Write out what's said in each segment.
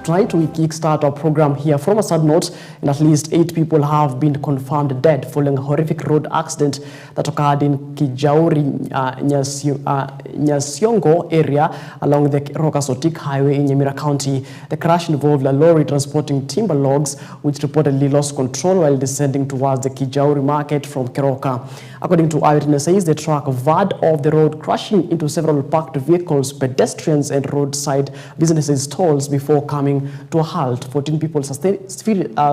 Tonight we kickstart our program here from a sad note, and at least 8 people have been confirmed dead following a horrific road accident that occurred in Kijauri, Nyasiongo area along the Rokasotik Highway in Nyamira County. The crash involved a lorry transporting timber logs, which reportedly lost control while descending towards the Kijauri market from Keroka. According to eyewitnesses, the truck veered off the road, crashing into several parked vehicles, pedestrians, and roadside businesses' stalls before coming to a halt. 14 people sustained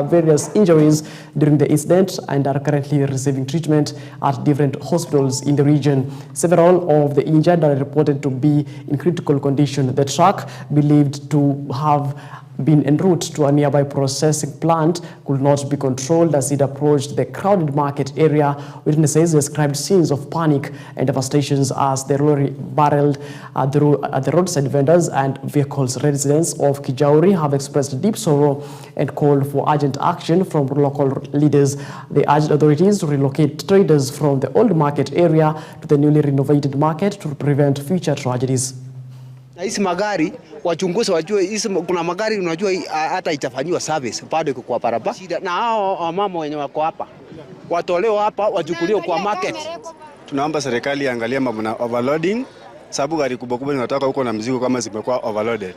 various injuries during the incident and are currently receiving treatment at different hospitals in the region. Several of the injured are reported to be in critical condition. The truck, believed to have been en route to a nearby processing plant, could not be controlled as it approached the crowded market area. Witnesses described scenes of panic and devastations as the lorry barreled at the roadside vendors and vehicles. Residents of Kijauri have expressed deep sorrow and called for urgent action from local leaders. They urged authorities to relocate traders from the old market area to the newly renovated market to prevent future tragedies. Hizi magari wachunguzi wajue, hizi kuna magari unajua hata itafanywa service bado kwa barabara. Na hao mama wenye wako hapa watolewa hapa wachukuliwe kwa market. Tunaomba serikali iangalie mambo na overloading, sababu gari kubwa kubwa zinatoka huko na mzigo kama zimekuwa overloaded.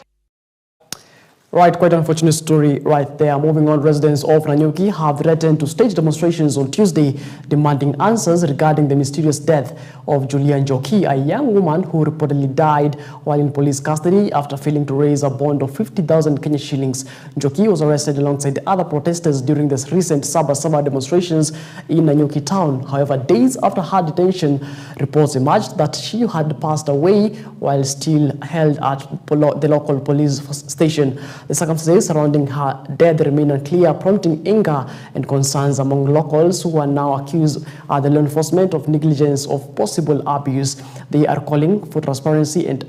Right, quite an unfortunate story right there. Moving on, residents of Nanyuki have threatened to stage demonstrations on Tuesday demanding answers regarding the mysterious death of Julia Njoki, a young woman who reportedly died while in police custody after failing to raise a bond of 50,000 Kenya shillings. Njoki was arrested alongside the other protesters during the recent Sabasaba demonstrations in Nanyuki town. However, days after her detention, reports emerged that she had passed away while still held at the local police station. The circumstances surrounding her death remain unclear, prompting anger and concerns among locals who are now accused the law enforcement of negligence of possible abuse. They are calling for transparency and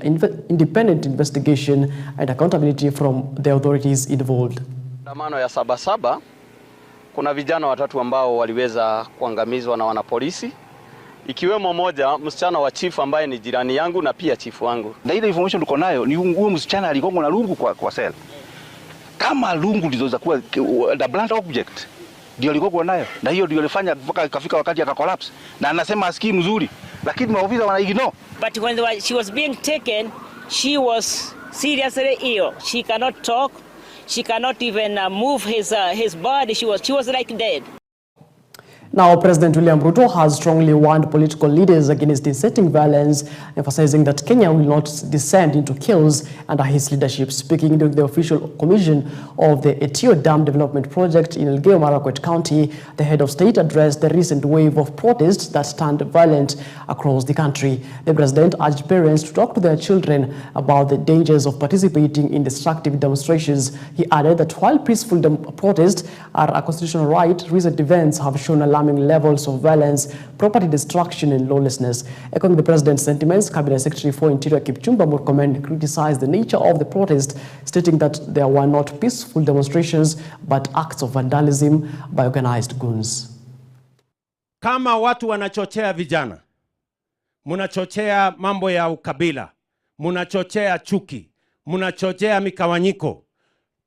independent investigation and accountability from the authorities involved. Maandamano ya Sabasaba, kuna vijana watatu ambao waliweza kuangamizwa na wanapolisi, ikiwemo moja msichana wa chief ambaye ni jirani yangu na pia chief wangu. Na ile information tuko nayo ni huyo msichana aligongwa na lungu kwa cell. Kama lungu ndizo kuwa the blunt object ndio aligongwa nayo, na hiyo ndio ilifanya mpaka ikafika wakati akacollapse, na anasema asikii mzuri, lakini maofisa wana ignore. But when she was being taken, she was seriously ill. She cannot talk, she cannot even move his body. She was like dead. Now, President William Ruto has strongly warned political leaders against inciting violence, emphasizing that Kenya will not descend into chaos under his leadership. Speaking during the official commission of the Etio Dam Development Project in Elgeyo Marakwet County, the head of state addressed the recent wave of protests that turned violent across the country. The president urged parents to talk to their children about the dangers of participating in destructive demonstrations. He added that while peaceful protests are a constitutional right, recent events have shown alarming levels of violence, property destruction, and lawlessness. Echoing the president's sentiments, Cabinet Secretary for Interior Kipchumba Murkomen criticized the nature of the protest, stating that there were not peaceful demonstrations but acts of vandalism by organized goons. Kama watu wanachochea vijana, munachochea mambo ya ukabila, munachochea chuki, munachochea migawanyiko.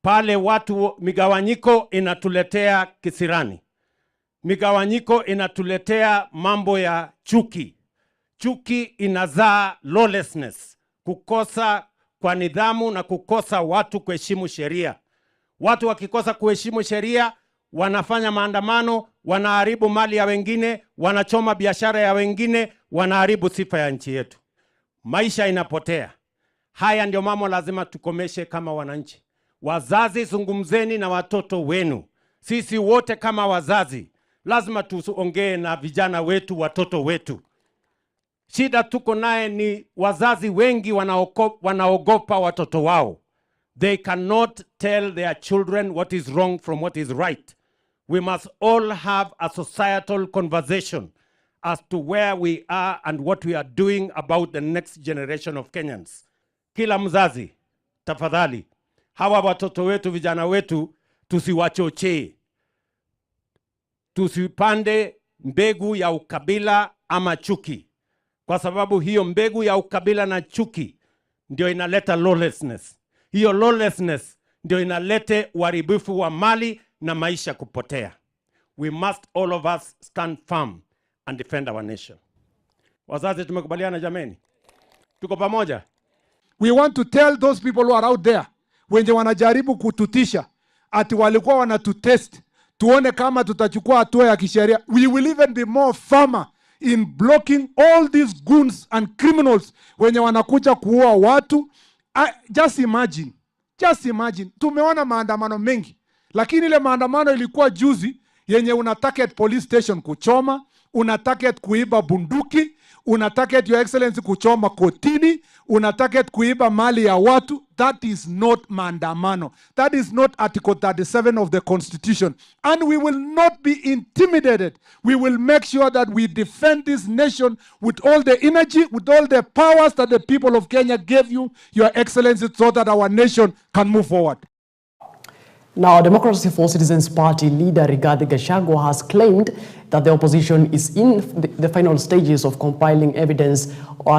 Pale watu migawanyiko inatuletea kisirani. Migawanyiko inatuletea mambo ya chuki. Chuki inazaa lawlessness, kukosa kwa nidhamu na kukosa watu kuheshimu sheria. Watu wakikosa kuheshimu sheria, wanafanya maandamano, wanaharibu mali ya wengine, wanachoma biashara ya wengine, wanaharibu sifa ya nchi yetu. Maisha inapotea. Haya ndio mambo lazima tukomeshe kama wananchi. Wazazi, zungumzeni na watoto wenu. Sisi wote kama wazazi lazima tuongee na vijana wetu, watoto wetu. Shida tuko naye ni wazazi wengi wanaogopa watoto wao. They cannot tell their children what is wrong from what is right. We must all have a societal conversation as to where we are and what we are doing about the next generation of Kenyans. Kila mzazi, tafadhali, hawa watoto wetu, vijana wetu, tusiwachochee. Tusipande mbegu ya ukabila ama chuki. Kwa sababu hiyo mbegu ya ukabila na chuki ndio inaleta lawlessness. Hiyo lawlessness ndio inalete uharibifu wa mali na maisha kupotea. We must all of us stand firm and defend our nation. Wazazi, tumekubaliana jameni? Tuko pamoja? We want to tell those people who are out there, wenye wanajaribu kututisha, ati walikuwa wanatutest, tuone kama tutachukua hatua ya kisheria. We will even be more firmer in blocking all these goons and criminals wenye wanakuja kuua watu. Just imagine, tumeona maandamano mengi, lakini ile maandamano ilikuwa juzi yenye una target police station kuchoma, una target kuiba bunduki, una target your excellency kuchoma kotini, una target kuiba mali ya watu. That is not maandamano. That is not Article 37 of the Constitution. And we will not be intimidated. We will make sure that we defend this nation with all the energy, with all the powers that the people of Kenya gave you, Your Excellency, so that our nation can move forward. Now, Democracy for Citizens Party leader Rigathi Gachagua has claimed that the opposition is in the final stages of compiling evidence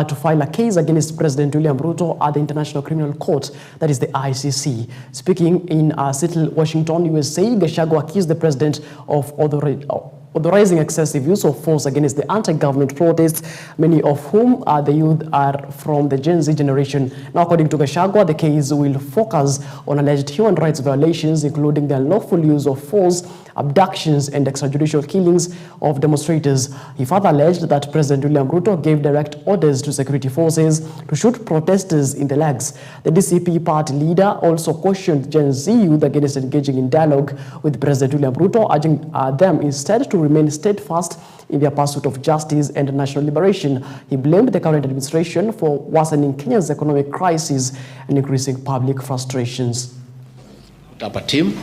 to file a case against President William Ruto at the International Criminal Court, that is the ICC. Speaking in Seattle, Washington, USA, Gachagua accused the president of authorizing excessive use of force against the anti-government protests, many of whom the youth are from the Gen Z generation. Now, according to Gachagua, the case will focus on alleged human rights violations, including the unlawful use of force, abductions, and extrajudicial killings of demonstrators. He further alleged that President William Ruto gave direct orders to security forces to shoot protesters in the legs. The DCP party leader also cautioned Gen Z youth against engaging in dialogue with President William Ruto, urging them instead to remain steadfast in their pursuit of justice and national liberation. He blamed the current administration for worsening Kenya's economic crisis and increasing public frustrations. Up a team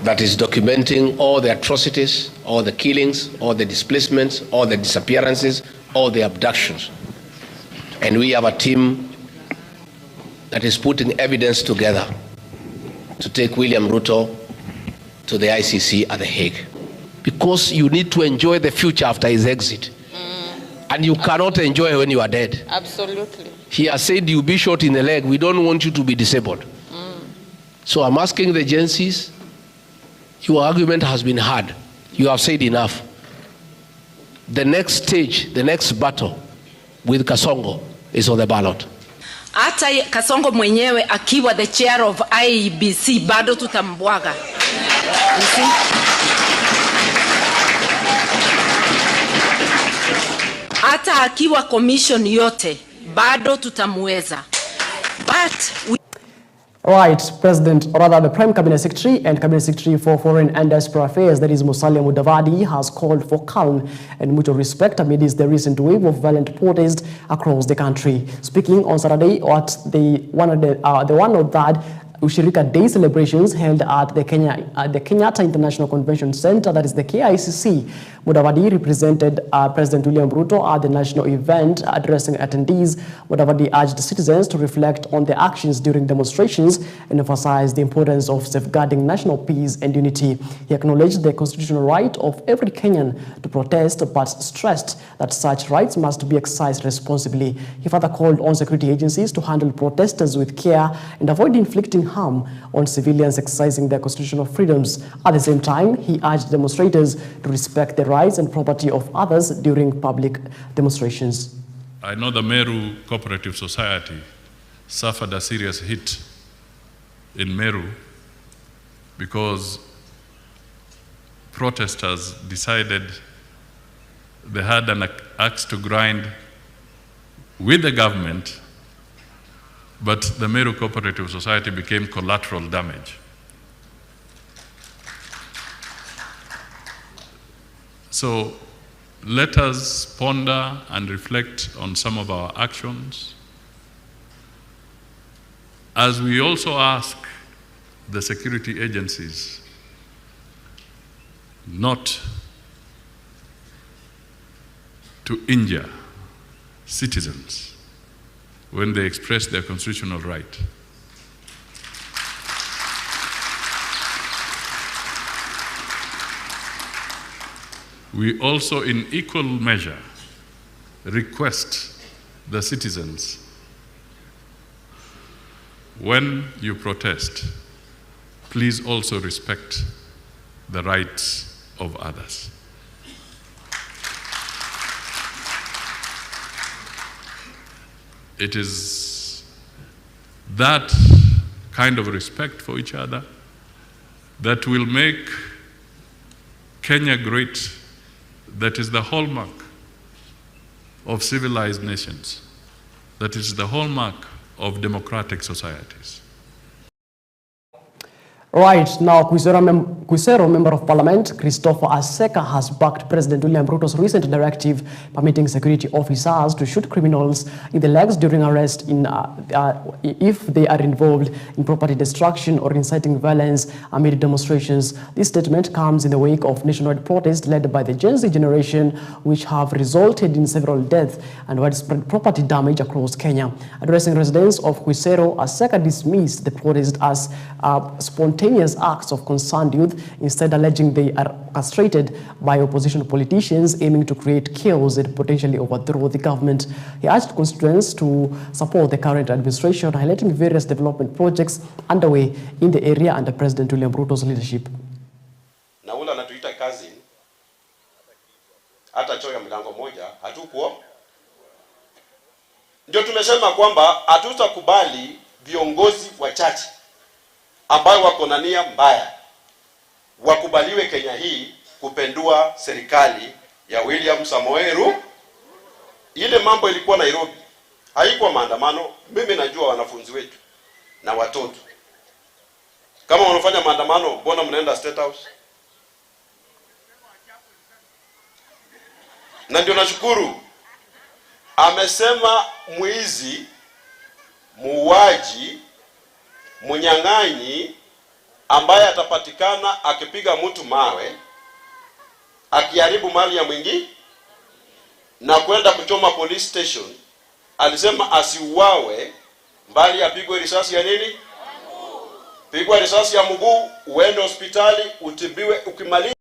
that is documenting all the atrocities, all the killings, all the displacements, all the disappearances, all the abductions. And we have a team that is putting evidence together to take William Ruto to the ICC at The Hague. Because you need to enjoy the future after his exit. And you cannot enjoy when you are dead. Absolutely. He has said you'll be shot in the leg. We don't want you to be disabled. So I'm asking the Gen Zs, your argument has been heard. You have said enough. The next stage, the next battle with Kasongo is on the ballot. Hata Kasongo mwenyewe akiwa the chair of IEBC bado tutambwaga. Hata akiwa commission yote bado tutamweza. But Right, President, or rather the Prime Cabinet Secretary and Cabinet Secretary for Foreign and Diaspora Affairs, that is Musalia Mudavadi, has called for calm and mutual respect amidst the recent wave of violent protests across the country. Speaking on Saturday at the 103rd Ushirika Day celebrations held at the Kenyatta International Convention Center, that is the KICC, Mudavadi represented President William Ruto at the national event. Addressing attendees, Mudavadi urged citizens to reflect on their actions during demonstrations and emphasized the importance of safeguarding national peace and unity. He acknowledged the constitutional right of every Kenyan to protest, but stressed that such rights must be exercised responsibly. He further called on security agencies to handle protesters with care and avoid inflicting harm on civilians exercising their constitutional freedoms. At the same time, he urged demonstrators to respect the rights and property of others during public demonstrations. I know the Meru Cooperative Society suffered a serious hit in Meru because protesters decided they had an axe to grind with the government, but the Meru Cooperative Society became collateral damage. So let us ponder and reflect on some of our actions, as we also ask the security agencies not to injure citizens when they express their constitutional right. We also, in equal measure, request the citizens, when you protest, please also respect the rights of others. It is that kind of respect for each other that will make Kenya great. That is the hallmark of civilized nations. That is the hallmark of democratic societies. Right now, Quisero Member of Parliament Christopher Aseka has backed President William Ruto's recent directive permitting security officers to shoot criminals in the legs during arrest if they are involved in property destruction or inciting violence amid demonstrations. This statement comes in the wake of nationwide protests led by the Gen Z generation, which have resulted in several deaths and widespread property damage across Kenya. Addressing residents of Quisero, Aseka dismissed the protest as spontaneous acts of concerned youth, instead alleging they are orchestrated by opposition politicians aiming to create chaos and potentially overthrow the government. He urged constituents to support the current administration, highlighting various development projects underway in the area under President William Ruto's leadership. Na ule anatuita kazi, hata choo ya mlango moja hatukuo. Ndio tumesema kwamba hatutakubali viongozi wachache ambayo wako na nia mbaya wakubaliwe Kenya hii kupendua serikali ya William Samoei Ruto. Ile mambo ilikuwa Nairobi, haikuwa maandamano. Mimi najua wanafunzi wetu na watoto, kama wanafanya maandamano, mbona mnaenda State House? Na ndio nashukuru amesema mwizi, muuaji, munyang'anyi ambaye atapatikana akipiga mtu mawe, akiharibu mali ya mwingi na kwenda kuchoma police station, alisema asiuawe, mbali apigwe risasi ya nini? Pigwa risasi ya mguu, uende hospitali utibiwe, ukimaliza.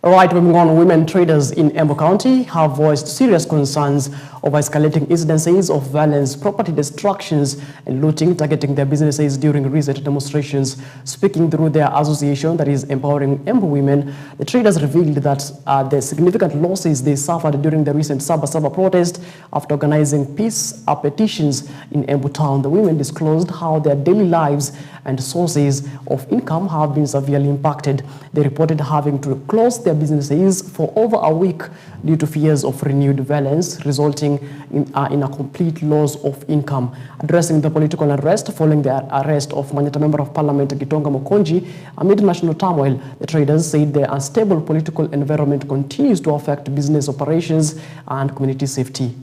Right, moving on, women traders in Embu County have voiced serious concerns over escalating incidences of violence, property destructions, and looting targeting their businesses during recent demonstrations. Speaking through their association that is empowering Embu women, the traders revealed that the significant losses they suffered during the recent Saba protest after organizing peace petitions in Embu town. The women disclosed how their daily lives and sources of income have been severely impacted. They reported having to close their businesses for over a week due to fears of renewed violence, resulting in a complete loss of income. Addressing the political unrest following the arrest of Manyata Member of Parliament Gitonga Mokonji amid national turmoil, the traders said the unstable political environment continues to affect business operations and community safety.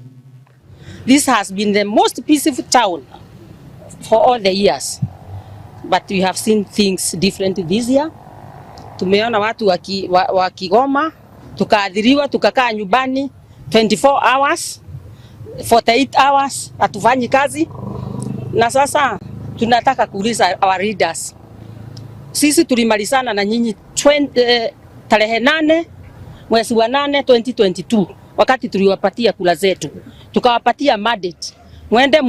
This has been the most peaceful town for all the years, but we have seen things different this year. Tumeona watu wakigoma, tukaadhiriwa, tukakaa nyumbani 24 hours, 48 hours, hatufanyi kazi. Na sasa tunataka kuuliza our leaders. Sisi tulimalizana na nyinyi tarehe 8 mwezi wa 8 2022, wakati tuliwapatia kula zetu. Tukawapatia mandate, mwende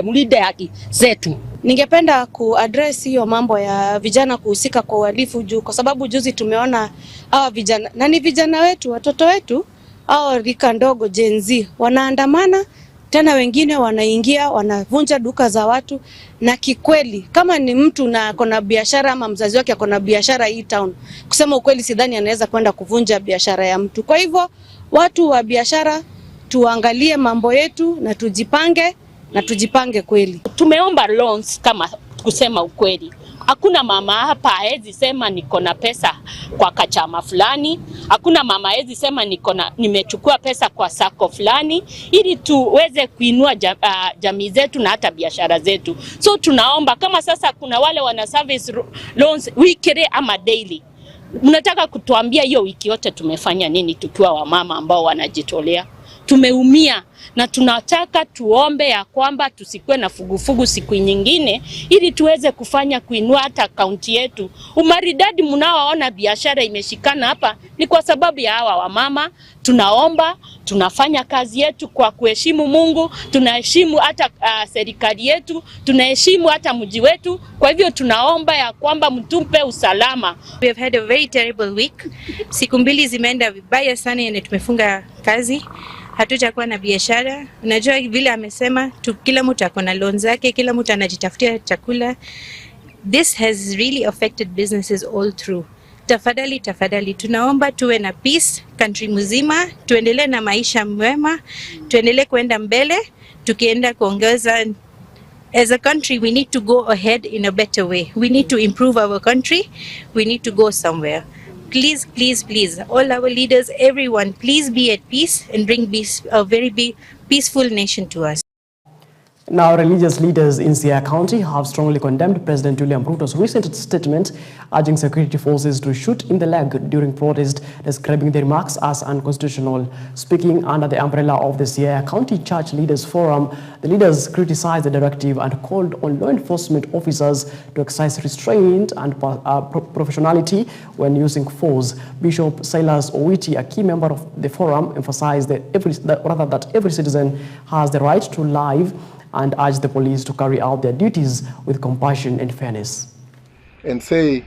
mulide haki zetu. Ningependa kuaddress hiyo mambo ya vijana kuhusika kwa uhalifu juu, kwa sababu juzi tumeona hawa vijana, na ni vijana wetu, watoto wetu, hao rika ndogo Gen Z, wanaandamana, tena wengine wanaingia, wanavunja duka za watu. Na kikweli, kama ni mtu na akona biashara ama mzazi wake akona biashara hii town, kusema ukweli sidhani anaweza kwenda kuvunja biashara ya mtu. Kwa hivyo, watu wa biashara tuangalie mambo yetu na tujipange kweli. Tumeomba loans, kama kusema ukweli. Hakuna mama hapa hawezi sema niko na pesa kwa kachama fulani. Hakuna mama hawezi sema nimechukua pesa kwa sako fulani, ili tuweze kuinua jamii zetu na hata biashara zetu. So tunaomba, kama sasa kuna wale wana service loans weekly ama daily, mnataka kutuambia hiyo wiki yote tumefanya nini tukiwa wamama ambao wanajitolea? tumeumia na tunataka tuombe ya kwamba tusikuwe na fugufugu siku nyingine, ili tuweze kufanya kuinua hata kaunti yetu. Umaridadi mnaoona biashara imeshikana hapa ni kwa sababu ya hawa wamama. Tunaomba, tunafanya kazi yetu kwa kuheshimu Mungu, tunaheshimu hata serikali yetu, tunaheshimu hata mji wetu. Kwa hivyo tunaomba ya kwamba mtupe usalama. We have had a very terrible week. Siku mbili zimeenda vibaya sana na tumefunga kazi. Hatutakuwa na biashara. Unajua vile amesema kila mtu ako na loan zake, kila mtu anajitafutia chakula. This has really affected businesses all through. Tafadhali tunaomba tuwe na peace country mzima, tuendelee na maisha mwema, tuendelee kwenda mbele, tukienda kuongeza. As a country, we need to go ahead in a better way. We need to improve our country. We need to go somewhere. Please, all our leaders, everyone, please be at peace and bring a very peaceful nation to us. Now, religious leaders in Siaya County have strongly condemned President William Ruto's recent statement urging security forces to shoot in the leg during protest, describing the remarks as unconstitutional. Speaking under the umbrella of the Siaya County Church Leaders Forum, the leaders criticized the directive and called on law enforcement officers to exercise restraint and professionality when using force. Bishop Silas Owiti, a key member of the forum, emphasized that every citizen has the right to life and urged the police to carry out their duties with compassion and fairness. And say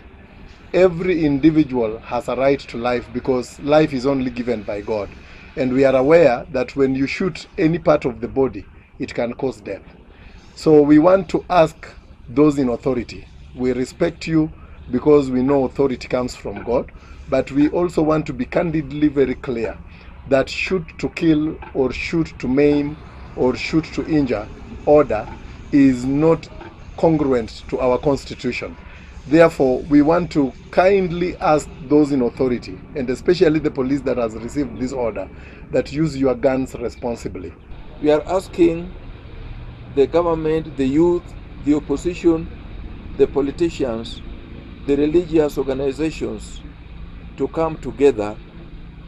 every individual has a right to life because life is only given by God. And we are aware that when you shoot any part of the body, it can cause death. So we want to ask those in authority. We respect you because we know authority comes from God, but we also want to be candidly very clear that shoot to kill or shoot to maim or shoot to injure order is not congruent to our constitution. Therefore, we want to kindly ask those in authority, and especially the police that has received this order, that use your guns responsibly. We are asking the government, the youth, the opposition, the politicians, the religious organizations to come together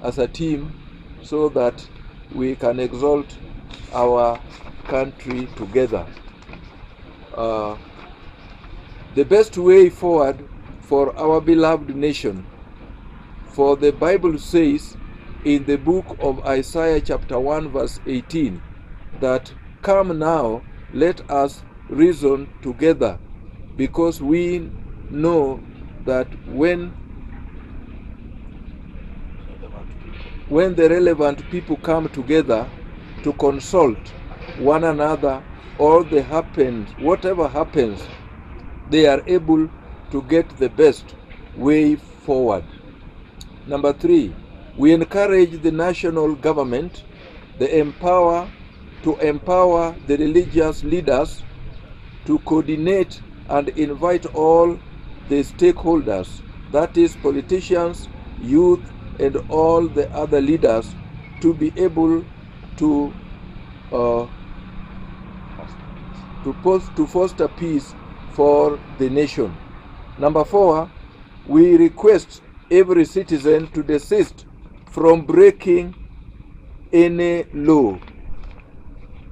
as a team so that we can exalt our country together. The best way forward for our beloved nation, for the Bible says in the book of Isaiah chapter 1 verse 18 that come now, let us reason together, because we know that when the relevant people come together to consult one another, or whatever happens, they are able to get the best way forward. Number 3, we encourage the national government to empower the religious leaders to coordinate and invite all the stakeholders, that is politicians, youth, and all the other leaders, to be able to foster peace for the nation. Number 4, we request every citizen to desist from breaking any law.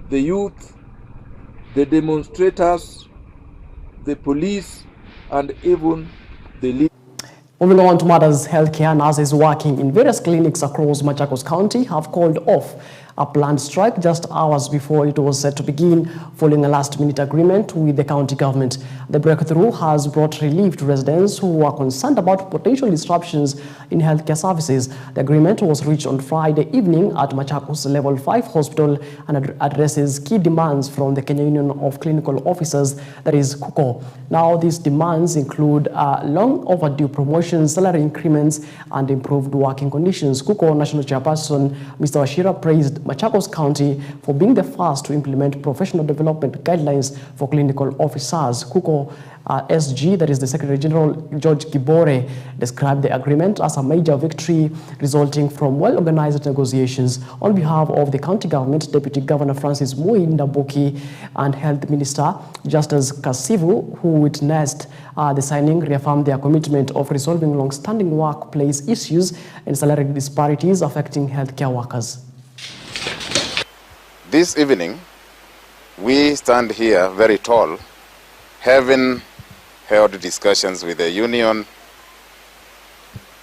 The youth, the demonstrators, the police, and even the leaders. Moving on to matters healthcare, nurses working in various clinics across Machakos County have called off a planned strike just hours before it was set to begin, following a last-minute agreement with the county government. The breakthrough has brought relief to residents who are concerned about potential disruptions in healthcare services. The agreement was reached on Friday evening at Machakos Level 5 Hospital and addresses key demands from the Kenya Union of Clinical Officers, that is KUCO. Now, these demands include long overdue promotions, salary increments, and improved working conditions. KUCO National Chairperson Mr. Washira praised Machakos County for being the first to implement professional development guidelines for clinical officers. KUCO SG, that is the Secretary General George Gibore, described the agreement as a major victory resulting from well-organized negotiations. On behalf of the county government, Deputy Governor Francis Mui Ndabuki and Health Minister Justus Kasivu, who witnessed the signing, reaffirmed their commitment of resolving long-standing workplace issues and salary disparities affecting healthcare workers. This evening, we stand here very tall, having held discussions with the union,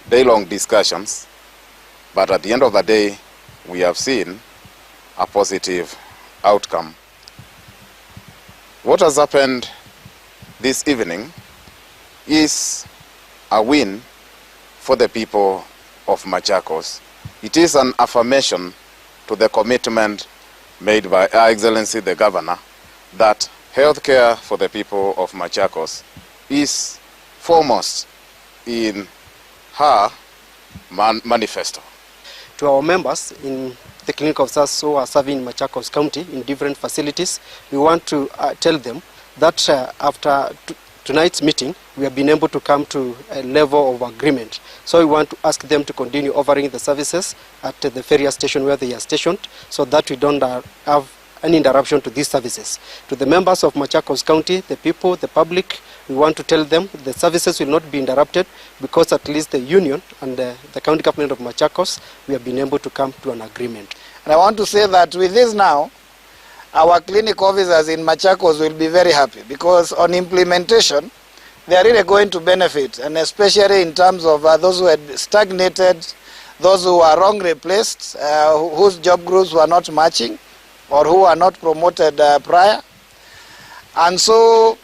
day-long discussions, but at the end of the day, we have seen a positive outcome. What has happened this evening is a win for the people of Machakos. It is an affirmation to the commitment made by Her Excellency the Governor that healthcare for the people of Machakos is foremost in her manifesto. To our members in the clinic officers who are serving in Machakos County in different facilities, we want to tell them that after tonight's meeting, we have been able to come to a level of agreement. So we want to ask them to continue offering the services at the ferry station where they are stationed, so that we don't have any interruption to these services. To the members of Machakos County, the people, the public, we want to tell them the services will not be interrupted, because at least the union and the county government of Machakos, we have been able to come to an agreement. And I want to say that with this now, our clinic officers in Machakos will be very happy, because on implementation, they are really going to benefit, and especially in terms of those who had stagnated, those who are wrongly placed, whose job groups were not matching, or who are not promoted prior. And so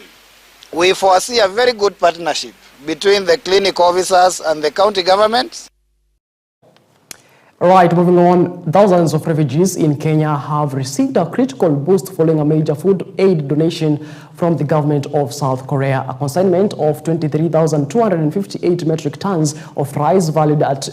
we foresee a very good partnership between the clinic officers and the county governments. Right, moving on, thousands of refugees in Kenya have received a critical boost following a major food aid donation from the government of South Korea. A consignment of 23,258 metric tons of rice valued at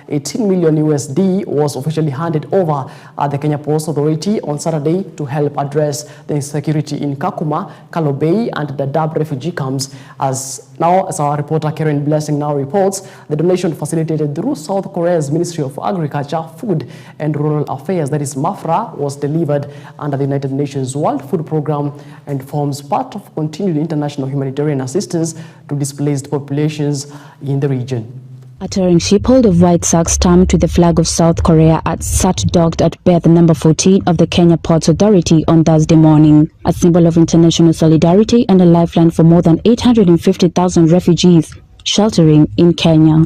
18 million USD was officially handed over at the Kenya Ports Authority on Saturday to help address the insecurity in Kakuma, Kalobey, and the Dadaab refugee camps. As our reporter Karen Blessing now reports, the donation facilitated through South Korea's Ministry of Agriculture, Food and Rural Affairs, that is MAFRA, was delivered under the United Nations World Food Programme and forms part of continued international humanitarian assistance to displaced populations in the region. A touring shiphold of white sacks stamped with the flag of South Korea sat docked at berth number 14 of the Kenya Ports Authority on Thursday morning, a symbol of international solidarity and a lifeline for more than 850,000 refugees sheltering in Kenya.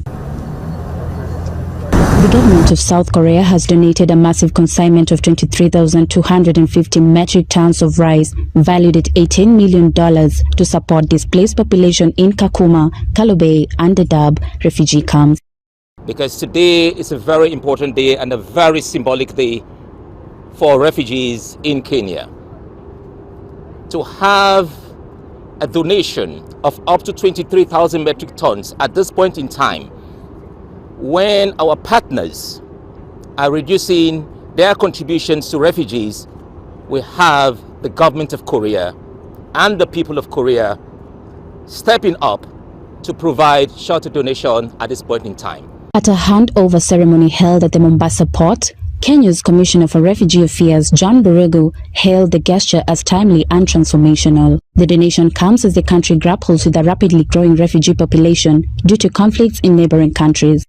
The government of South Korea has donated a massive consignment of 23,250 metric tons of rice valued at $18 million to support displaced population in Kakuma, Kalobey, and Dadaab refugee camps. Because today is a very important day and a very symbolic day for refugees in Kenya. To have a donation of up to 23,000 metric tons at this point in time, when our partners are reducing their contributions to refugees, we have the government of Korea and the people of Korea stepping up to provide shelter donation at this point in time. At a handover ceremony held at the Mombasa port, Kenya's Commissioner for Refugee Affairs, John Buregu, hailed the gesture as timely and transformational. The donation comes as the country grapples with a rapidly growing refugee population due to conflicts in neighboring countries.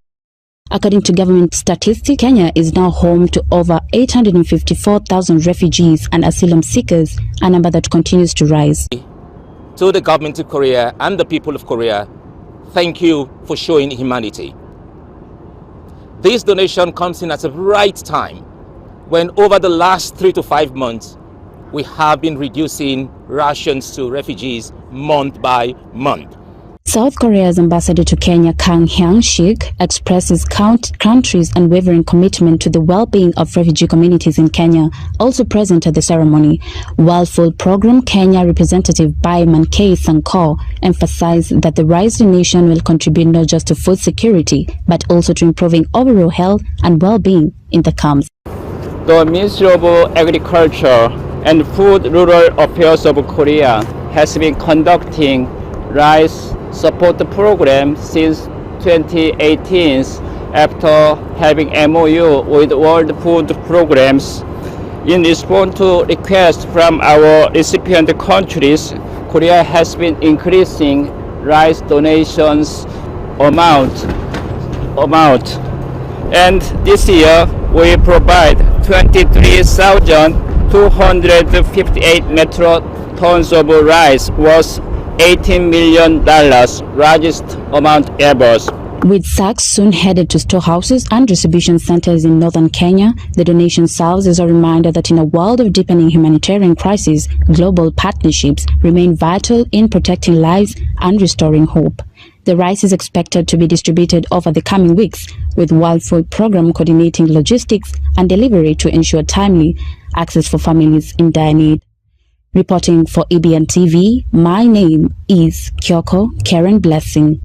According to government statistics, Kenya is now home to over 854,000 refugees and asylum seekers, a number that continues to rise. To the government of Korea and the people of Korea, thank you for showing humanity. This donation comes in at the right time, when over the last 3 to 5 months, we have been reducing rations to refugees month by month. South Korea's ambassador to Kenya, Kang Hyang-shik, expresses country's unwavering commitment to the well-being of refugee communities in Kenya, also present at the ceremony. World Food Programme Kenya representative Baiman K. Sanko emphasized that the rice donation will contribute not just to food security, but also to improving overall health and well-being in the camps. The Ministry of Agriculture and Food Rural Affairs of Korea has been conducting rice support program since 2018 after having MOU with World Food Programs. In response to requests from our recipient countries, Korea has been increasing rice donations amount. And this year we provide 23,000 258 metric tons of rice was $18 million, largest amount ever. With sacks soon headed to storehouses and distribution centers in northern Kenya, the donation serves as a reminder that in a world of deepening humanitarian crises, global partnerships remain vital in protecting lives and restoring hope. The rice is expected to be distributed over the coming weeks, with World Food Programme coordinating logistics and delivery to ensure timely access for families in dire need. Reporting for EBN TV, my name is Kyoko Karen Blessing.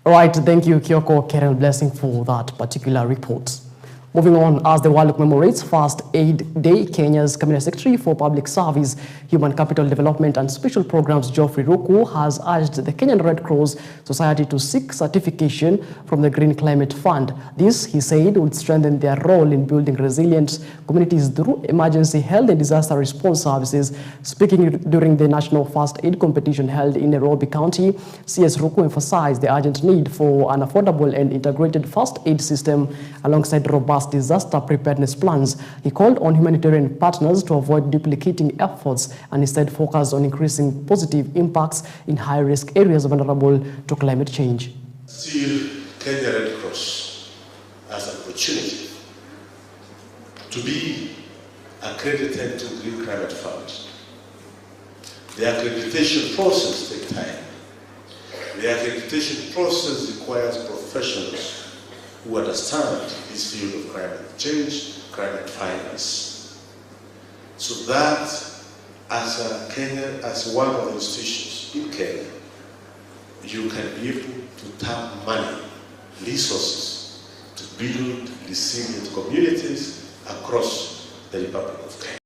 All right, thank you, Kyoko Karen Blessing, for that particular report. Moving on, as the world commemorates First Aid Day, Kenya's Cabinet Secretary for Public Service, Human Capital Development and Special Programs, Geoffrey Ruto, has urged the Kenyan Red Cross Society to seek certification from the Green Climate Fund. This, he said, would strengthen their role in building resilient communities through emergency health and disaster response services. Speaking during the National First Aid competition held in Nairobi County, CS Ruto emphasized the urgent need for an affordable and integrated first aid system alongside robust disaster preparedness plans. He called on humanitarian partners to avoid duplicating efforts and instead focus on increasing positive impacts in high-risk areas vulnerable to climate change. Still, Kenya Red Cross has an opportunity to be accredited to Green Climate Fund. The accreditation process takes time. The accreditation process requires professionals who understand this field of climate change, climate finance. So that as one of the institutions in Kenya, you can be able to tap money, resources to build resilient communities across the Republic of Kenya.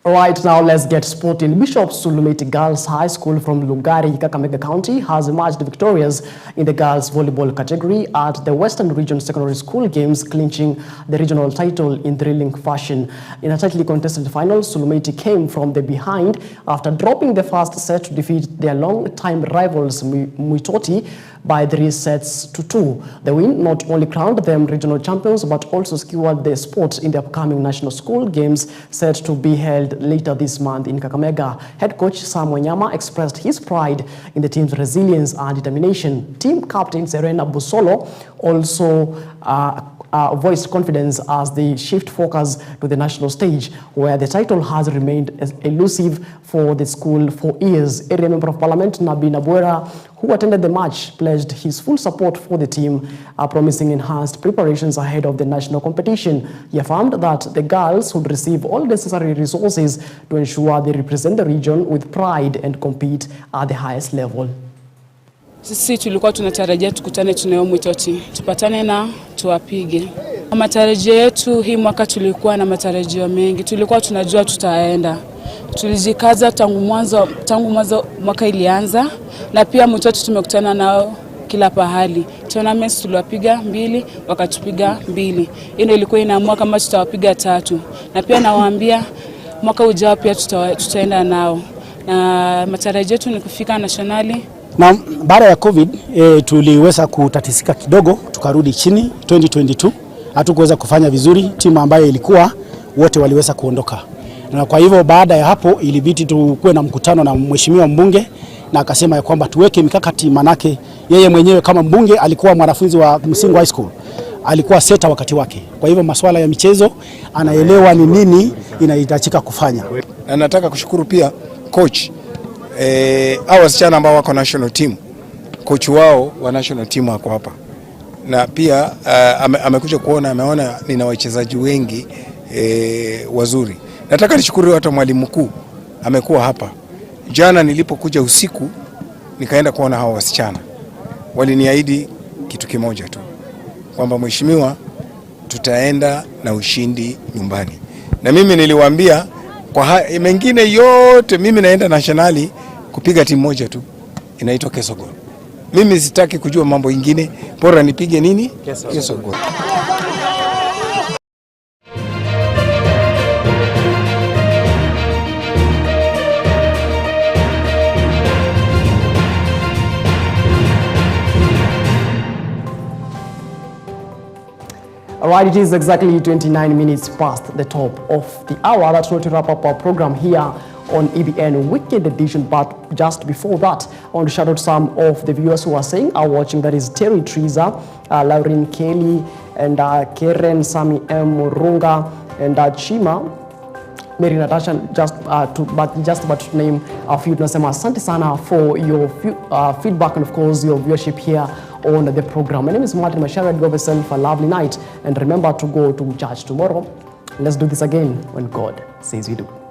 All right, now let's get sporting. Bishop Sulumeti Girls High School from Lugari, Kakamega County has emerged victorious in the girls volleyball category at the Western Region Secondary School Games, clinching the regional title in thrilling fashion. In a tightly contested final, Sulumeti came from the behind after dropping the first set to defeat their long-time rivals Muitoti by 3-2. The win not only crowned them regional champions but also secured the spot in the upcoming national school games set to be held later this month in Kakamega. Head coach Sam Wanyama expressed his pride in the team's resilience and determination. Team captain Serena Busolo also voiced confidence as they shift focus to the national stage, where the title has remained elusive for the school for years. Area Member of Parliament Nabi Nabwera, who attended the match, pledged his full support for the team, promising enhanced preparations ahead of the national competition. He affirmed that the girls would receive all necessary resources to ensure they represent the region with pride and compete at the highest level. Sisi tulikuwa tunatarajia tukutane tunao Muitoti, tupatane na tuwapige. Matarajio yetu hii mwaka tulikuwa na matarajio mengi. Tulikuwa tunajua tutaenda. Tulijikaza tangu mwanzo mwaka ilianza, na pia Muitoti tumekutana nao kila pahali. Tournaments tuliwapiga 2, wakatupiga 2. Hiyo ilikuwa inaamua kama tutawapiga 3. Na pia nawaambia mwaka ujao pia tutaenda nao. Na matarajio yetu ni kufika nationali. Na baada ya COVID tuliweza kutatisika kidogo, tukarudi chini 2022. Hatukuweza kufanya vizuri, timu ambayo ilikuwa wote waliweza kuondoka. Na kwa hivyo baada ya hapo ilibidi tukue na mkutano na mheshimiwa mbunge, na akasema ya kwamba tuweke mikakati, manake yeye mwenyewe kama mbunge alikuwa mwanafunzi wa Msingi High School. Alikuwa seta wakati wake. Kwa hivyo masuala ya michezo anaelewa ni nini inahitajika kufanya. Na nataka kushukuru pia coach hao wasichana ambao wako national team. Coach wao wa national team wako hapa. Na pia amekuja kuona, ameona nina wachezaji wengi wazuri. Nataka nishukuru hata mwalimu mkuu amekuwa hapa. Jana nilipokuja usiku nikaenda kuona hao wasichana. Waliniahidi kitu kimoja tu, kwamba mheshimiwa, tutaenda na ushindi nyumbani. Na mimi niliwaambia kwa mengine yote mimi naenda nationali kupiga timu moja tu, inaitwa Kesogol. Mimi sitaki kujua mambo ingine, bora nipige nini? Kesogol. All right, it is exactly 29 minutes past the top of the hour. That's going to wrap up our program here on EBN Weekend Edition. But just before that, I want to shout out some of the viewers who are saying are watching. That is Terry Triza, Lauren Kelly, and Karen Sami M. Runga, and Chima. Mary Natasha, just about to name a few. Tunasema asante sana for your feedback and of course your viewership here on the program. My name is Martin Macharia. Have yourself a lovely night and remember to go to church tomorrow. Let's do this again when God says we do.